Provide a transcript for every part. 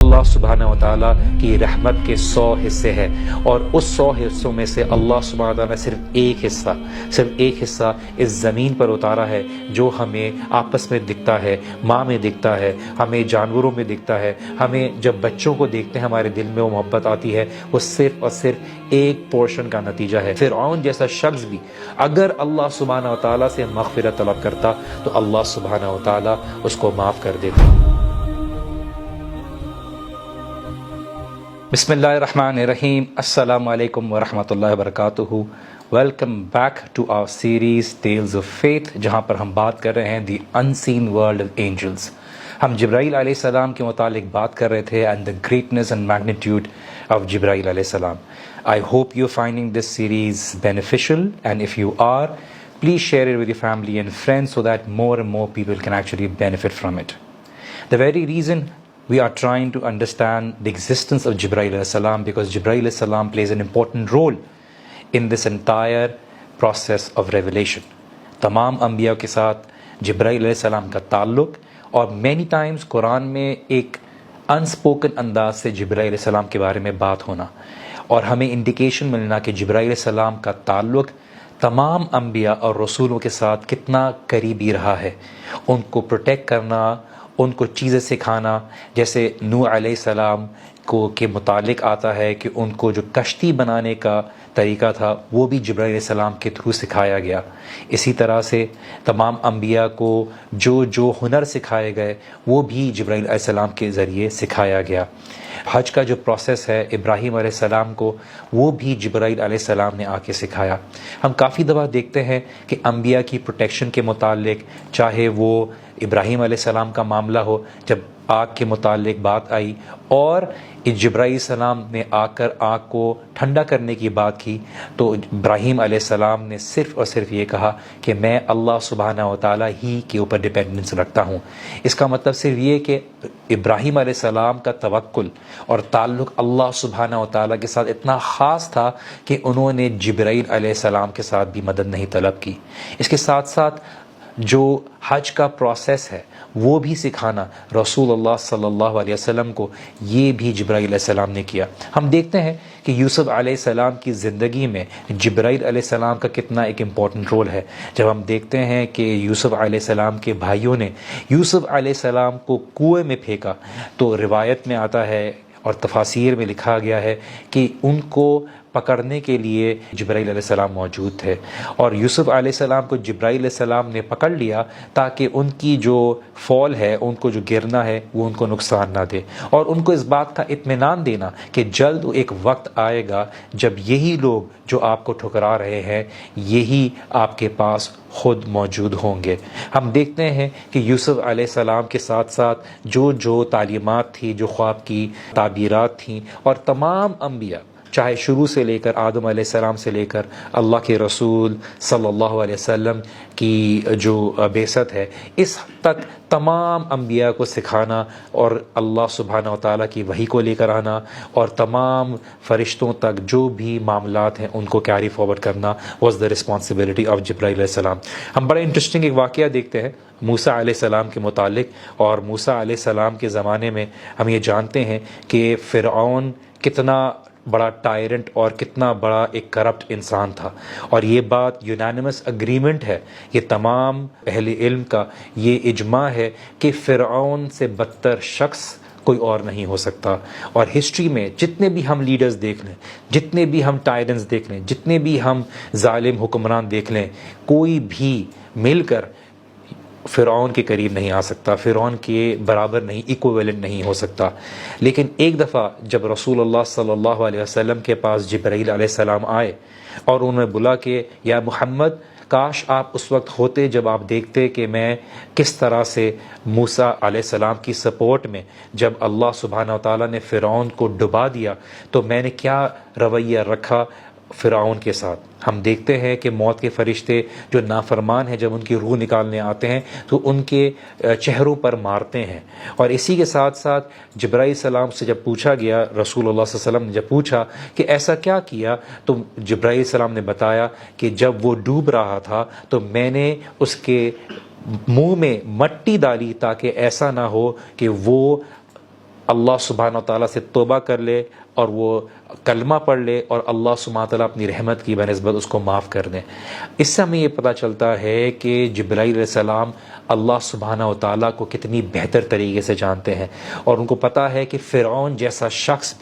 اللہ سبحانہ و تعالیٰ کی رحمت کے 100 حصے ہیں، اور اس 100 حصوں میں سے اللہ سبحانہ و تعالیٰ نے صرف ایک حصہ اس زمین پر اتارا ہے جو ہمیں آپس میں دکھتا ہے، ماں میں دکھتا ہے، ہمیں جانوروں میں دکھتا ہے، ہمیں جب بچوں کو دیکھتے ہیں ہمارے دل میں وہ محبت آتی ہے، وہ صرف اور صرف ایک پورشن کا نتیجہ ہے۔ فرعون جیسا شخص بھی اگر اللہ سبحانہ و تعالیٰ سے مغفرت طلب کرتا تو اللہ سبحانہ و تعالیٰ اس کو معاف کر دیتا۔ بسم اللہ الرحمن الرحیم، السلام علیکم ورحمۃ اللہ وبرکاتہ۔ Welcome back to our series tales of faith, جہاں پر ہم بات کر رہے ہیں the unseen world of angels. ہم جبرائیل علیہ السلام کے متعلق بات کر رہے تھے and the greatness and magnitude of جبرائیل علیہ السلام۔ I hope you finding this series beneficial, and if you are, please share it with your family and friends so that more and more people can actually benefit from it. The very reason we are trying to understand the existence of Jibreel alayhi salam, because Jibreel alayhi salam plays an important role in this entire process of revelation. تمام انبیاء کے ساتھ جبرائیل علیہ السلام کا تعلق، اور many Times قرآن میں ایک انسپوکن انداز سے جبرائیل علیہ السلام کے بارے میں بات ہونا، اور ہمیں انڈیکیشن ملنا کہ جبرائیل علیہ السلام کا تعلق تمام انبیاء اور رسولوں کے ساتھ کتنا قریبی رہا ہے، ان کو پروٹیکٹ کرنا، ان کو چیزیں سکھانا۔ جیسے نوح علیہ السلام کو کے متعلق آتا ہے کہ ان کو جو کشتی بنانے کا طریقہ تھا وہ بھی جبرائیل علیہ السلام کے تھرو سکھایا گیا۔ اسی طرح سے تمام انبیاء کو جو ہنر سکھائے گئے وہ بھی جبرائیل علیہ السلام کے ذریعے سکھایا گیا۔ حج کا جو پروسیس ہے ابراہیم علیہ السلام کو، وہ بھی جبرائیل علیہ السلام نے آ کے سکھایا۔ ہم کافی دفعہ دیکھتے ہیں کہ انبیاء کی پروٹیکشن کے متعلق، چاہے وہ ابراہیم علیہ السلام کا معاملہ ہو جب آگ کے متعلق بات آئی، اور جبرائیل علیہ السلام نے آ کر آگ کو ٹھنڈا کرنے کی بات کی، تو ابراہیم علیہ السلام نے صرف اور صرف یہ کہا کہ میں اللہ سبحانہ و تعالیٰ ہی کے اوپر ڈپینڈنس رکھتا ہوں۔ اس کا مطلب صرف یہ کہ ابراہیم علیہ السلام کا توکل اور تعلق اللہ سبحانہ و تعالیٰ کے ساتھ اتنا خاص تھا کہ انہوں نے جبرائیل علیہ السلام کے ساتھ بھی مدد نہیں طلب کی۔ اس کے ساتھ ساتھ جو حج کا پروسیس ہے وہ بھی سکھانا رسول اللہ صلی اللہ علیہ وسلم کو، یہ بھی جبرائیل علیہ السلام نے کیا۔ ہم دیکھتے ہیں کہ یوسف علیہ السلام کی زندگی میں جبرائیل علیہ السلام کا کتنا ایک امپورٹنٹ رول ہے۔ جب ہم دیکھتے ہیں کہ یوسف علیہ السلام کے بھائیوں نے یوسف علیہ السلام کو کنویں میں پھینکا، تو روایت میں آتا ہے اور تفاسیر میں لکھا گیا ہے کہ ان کو پکڑنے کے لیے جبرائیل علیہ السلام موجود تھے، اور یوسف علیہ السلام کو جبرائیل علیہ السلام نے پکڑ لیا تاکہ ان کی جو فال ہے، ان کو جو گرنا ہے، وہ ان کو نقصان نہ دے، اور ان کو اس بات کا اطمینان دینا کہ جلد ایک وقت آئے گا جب یہی لوگ جو آپ کو ٹھکرا رہے ہیں یہی آپ کے پاس خود موجود ہوں گے۔ ہم دیکھتے ہیں کہ یوسف علیہ السلام کے ساتھ ساتھ جو تعلیمات تھی، جو خواب کی تعبیرات تھیں، اور تمام انبیاء، چاہے شروع سے لے کر آدم علیہ السلام سے لے کر اللہ کے رسول صلی اللہ علیہ وسلم کی جو بعثت ہے، اس تک تمام انبیاء کو سکھانا اور اللہ سبحانہ و تعالیٰ کی وحی کو لے کر آنا، اور تمام فرشتوں تک جو بھی معاملات ہیں ان کو کیری فارورڈ کرنا واز دا رسپانسبلٹی آف جبرائیل علیہ السلام۔ ہم بڑا انٹرسٹنگ ایک واقعہ دیکھتے ہیں موسیٰ علیہ السلام کے متعلق، اور موسیٰ علیہ السلام کے زمانے میں ہم یہ جانتے ہیں کہ فرعون کتنا بڑا ٹائرنٹ اور کتنا بڑا ایک کرپٹ انسان تھا، اور یہ بات یونانیمس اگریمنٹ ہے، یہ تمام اہل علم کا یہ اجماع ہے کہ فرعون سے بدتر شخص کوئی اور نہیں ہو سکتا۔ اور ہسٹری میں جتنے بھی ہم لیڈرز دیکھ لیں، جتنے بھی ہم ٹائرنٹس دیکھ لیں، جتنے بھی ہم ظالم حکمران دیکھ لیں، کوئی بھی مل کر فرعون کے قریب نہیں آ سکتا، فرعون کے برابر نہیں، ایکویولنٹ نہیں ہو سکتا۔ لیکن ایک دفعہ جب رسول اللہ صلی اللہ علیہ وسلم کے پاس جبرائیل علیہ السلام آئے اور انہوں نے بولا کہ یا محمد، کاش آپ اس وقت ہوتے جب آپ دیکھتے کہ میں کس طرح سے موسیٰ علیہ السلام کی سپورٹ میں، جب اللہ سبحانہ و تعالیٰ نے فرعون کو ڈبا دیا تو میں نے کیا رویہ رکھا فرعون کے ساتھ۔ ہم دیکھتے ہیں کہ موت کے فرشتے جو نافرمان ہیں جب ان کی روح نکالنے آتے ہیں تو ان کے چہروں پر مارتے ہیں، اور اسی کے ساتھ ساتھ جبرائیل السلام سے جب پوچھا گیا، رسول اللہ صلی اللہ علیہ وسلم نے جب پوچھا کہ ایسا کیا کیا، تو جبرائیل السلام نے بتایا کہ جب وہ ڈوب رہا تھا تو میں نے اس کے منہ میں مٹی ڈالی تاکہ ایسا نہ ہو کہ وہ اللہ سبحانہ تعالیٰ سے توبہ کر لے اور وہ کلمہ پڑھ لے اور اللہ سبحانہ تعالیٰ اپنی رحمت کی بنسبت اس کو معاف کر دیں۔ اس سے ہمیں یہ پتہ چلتا ہے کہ جبرائیل علیہ السلام اللہ سبحانہ تعالیٰ کو کتنی بہتر طریقے سے جانتے ہیں، اور ان کو پتہ ہے کہ فرعون جیسا شخص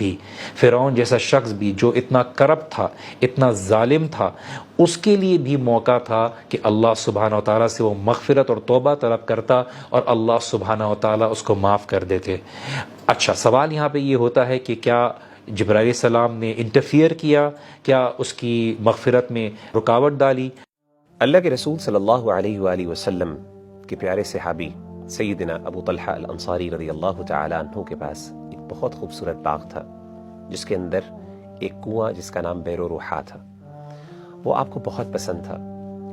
بھی جو اتنا کرپٹ تھا، اتنا ظالم تھا، اس کے لیے بھی موقع تھا کہ اللہ سبحانہ تعالیٰ سے وہ مغفرت اور توبہ طلب کرتا اور اللہ سبحانہ تعالیٰ اس کو معاف کر دیتے۔ اچھا، سوال یہاں پہ یہ ہوتا ہے کہ کیا جبرائیل علیہ السلام نے انٹرفیئر کیا، کیا اس کی مغفرت میں رکاوٹ ڈالی؟ اللہ کے رسول صلی اللہ علیہ وآلہ وسلم کے پیارے صحابی سیدنا ابو طلحہ الانصاری رضی اللہ تعالی عنہ کے پاس ایک بہت خوبصورت باغ تھا، جس کے اندر ایک کنواں جس کا نام بئر روحا تھا۔ وہ آپ کو بہت پسند تھا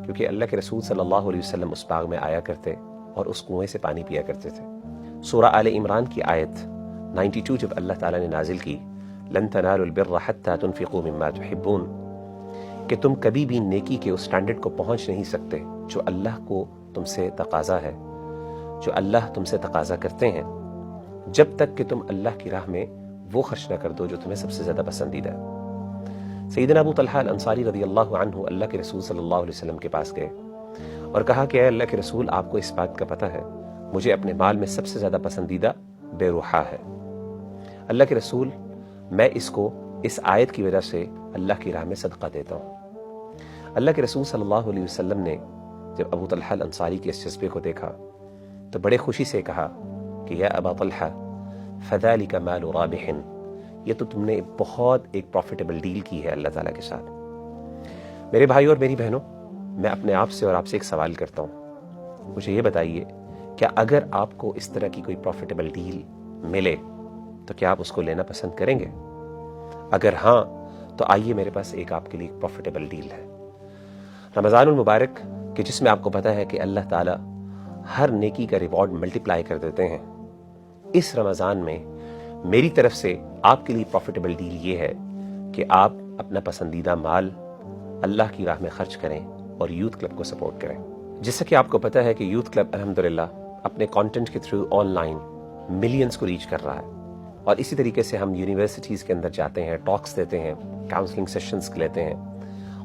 کیونکہ اللہ کے رسول صلی اللہ علیہ وسلم اس باغ میں آیا کرتے اور اس کنویں سے پانی پیا کرتے تھے۔ سورہ آل عمران کی آیت 92 جب اللہ تعالیٰ نے نازل کی، لن تنالوا البر حتى تنفقوا مما تحبون، کہ تم کبھی بھی نیکی کے اس سٹینڈرڈ کو پہنچ نہیں سکتے جو اللہ کو تم سے تقاضا ہے، جو اللہ تم سے تقاضا کرتے ہیں، جب تک کہ تم اللہ کی راہ میں وہ خرچ نہ کر دو جو تمہیں سب سے زیادہ پسندیدہ ہے۔ سیدنا ابو طلحہ الانصاری رضی اللہ عنہ اللہ کے رسول صلی اللہ علیہ وسلم کے پاس گئے اور کہا کہ اے اللہ کے رسول، آپ کو اس بات کا پتہ ہے مجھے اپنے مال میں سب سے زیادہ پسندیدہ بے روحا ہے۔ اللہ کے رسول، میں اس کو اس آیت کی وجہ سے اللہ کی راہ میں صدقہ دیتا ہوں۔ اللہ کے رسول صلی اللہ علیہ وسلم نے جب ابو طلحہ الانصاری کے اس جذبے کو دیکھا تو بڑے خوشی سے کہا کہ یا ابا طلحہ فذلک مال رابح، یہ تو تم نے بہت ایک پروفیٹیبل ڈیل کی ہے اللہ تعالیٰ کے ساتھ۔ میرے بھائی اور میری بہنوں، میں اپنے آپ سے اور آپ سے ایک سوال کرتا ہوں، مجھے یہ بتائیے کیا اگر آپ کو اس طرح کی کوئی پروفیٹیبل ڈیل ملے تو کیا آپ اس کو لینا پسند کریں گے؟ اگر ہاں تو آئیے میرے پاس ایک آپ کے لیے پروفیٹیبل ڈیل ہے۔ رمضان المبارک کہ جس میں آپ کو پتہ ہے کہ اللہ تعالیٰ ہر نیکی کا ریوارڈ ملٹیپلائی کر دیتے ہیں، اس رمضان میں میری طرف سے آپ کے لیے پروفیٹیبل ڈیل یہ ہے کہ آپ اپنا پسندیدہ مال اللہ کی راہ میں خرچ کریں اور یوتھ کلب کو سپورٹ کریں۔ جیسا کہ آپ کو پتہ ہے کہ یوتھ کلب الحمدللہ اپنے کانٹینٹ کے تھرو آن لائن ملینز کو ریچ کر رہا ہے، اور اسی طریقے سے ہم یونیورسٹیز کے اندر جاتے ہیں، ٹاکس دیتے ہیں، کاؤنسلنگ سیشنز لیتے ہیں،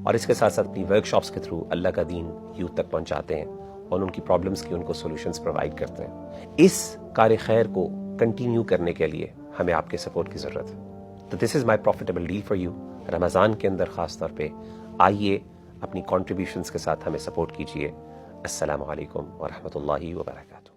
اور اس کے ساتھ ساتھ اپنی ورک شاپس کے تھرو اللہ کا دین یوتھ تک پہنچاتے ہیں اور ان کی پرابلمس کی ان کو سولوشنز پرووائڈ کرتے ہیں۔ اس کار خیر کو کنٹینیو کرنے کے لیے ہمیں آپ کے سپورٹ کی ضرورت ہے۔ تو دس از مائی پروفیٹیبل ڈیل فار یو۔ رمضان کے اندر خاص طور پہ آئیے اپنی کنٹریبیوشنز کے ساتھ ہمیں سپورٹ کیجیے۔ السلام علیکم ورحمۃ اللہ وبرکاتہ۔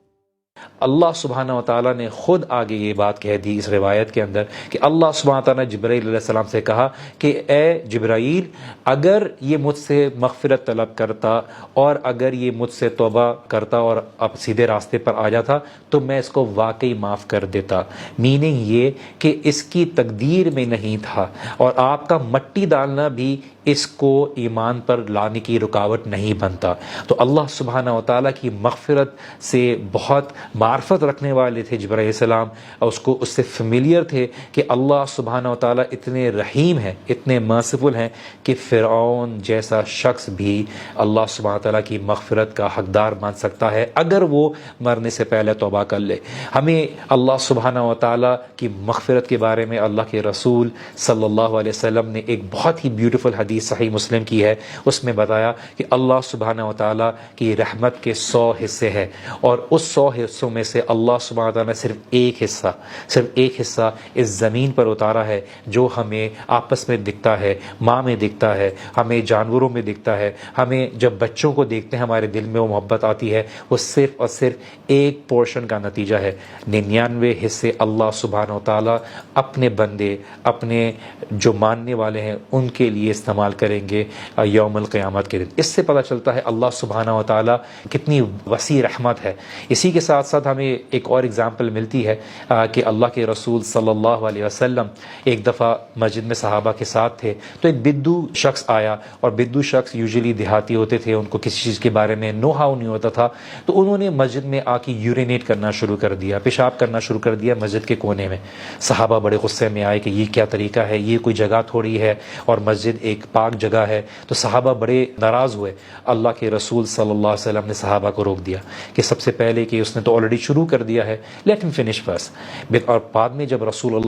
اللہ سبحانہ و تعالیٰ نے خود آگے یہ بات کہہ دی اس روایت کے اندر کہ اللہ سبحانہ تعالیٰ نے جبرائیل علیہ السلام سے کہا کہ اے جبرائیل، اگر یہ مجھ سے مغفرت طلب کرتا اور اگر یہ مجھ سے توبہ کرتا اور اب سیدھے راستے پر آ جاتا تو میں اس کو واقعی معاف کر دیتا۔ میننگ یہ کہ اس کی تقدیر میں نہیں تھا، اور آپ کا مٹی ڈالنا بھی اس کو ایمان پر لانے کی رکاوٹ نہیں بنتا۔ تو اللہ سبحانہ و تعالیٰ کی مغفرت سے بہت معرفت رکھنے والے تھے جبرائیل علیہ السلام، اور اس سے فیملیئر تھے کہ اللہ سبحانہ و تعالیٰ اتنے رحیم ہیں، اتنے مرسیفل ہیں کہ فرعون جیسا شخص بھی اللہ سبحانہ و تعالیٰ کی مغفرت کا حقدار بن سکتا ہے اگر وہ مرنے سے پہلے توبہ کر لے۔ ہمیں اللہ سبحانہ و تعالیٰ کی مغفرت کے بارے میں اللہ کے رسول صلی اللہ علیہ وسلم نے ایک بہت ہی بیوٹیفل حدیث صحیح مسلم کی ہے، اس میں بتایا کہ اللہ سبحانہ و تعالیٰ کی رحمت کے 100 حصے ہیں، اور اس 100 حصوں میں سے اللہ سبحانہ و تعالیٰ نے صرف ایک حصہ اس زمین پر اتارا ہے جو ہمیں آپس میں دکھتا ہے، ماں میں دکھتا ہے، ہمیں جانوروں میں دکھتا ہے، ہمیں جب بچوں کو دیکھتے ہیں ہمارے دل میں وہ محبت آتی ہے، وہ صرف اور صرف ایک پورشن کا نتیجہ ہے۔ 99 حصے اللہ سبحانہ و تعالیٰ اپنے بندے، اپنے جو ماننے والے ہیں ان کے لیے استعمال کریں گے یوم القیامت کے دن۔ اس سے پتہ چلتا ہے اللہ سبحانہ و تعالیٰ کتنی وسیع رحمت ہے۔ اسی کے ساتھ ساتھ ہمیں ایک اور اگزامپل ملتی ہے کہ اللہ کے رسول صلی اللہ علیہ وسلم ایک دفعہ مسجد میں صحابہ کے ساتھ تھے تو ایک بدو شخص آیا، اور بدو شخص یوزلی دیہاتی ہوتے تھے، ان کو کسی چیز کے بارے میں نو ہاؤ نہیں ہوتا تھا، تو انہوں نے مسجد میں آ کے یورینیٹ کرنا شروع کر دیا، پیشاب کرنا شروع کر دیا مسجد کے کونے میں۔ صحابہ بڑے غصے میں آئے کہ یہ کیا طریقہ ہے، یہ کوئی جگہ تھوڑی ہے، اور مسجد ایک پاک جگہ ہے، تو صحابہ بڑے ناراض ہوئے۔ اللہ کے رسول صلی اللہ علیہ وسلم نے صحابہ کو روک دیا کہ سب سے پہلے کہ اس نے تو آلریڈی شروع کر دیا ہے، لیٹ ہم فنش فرسٹ۔ اور بعد میں جب رسول اللہ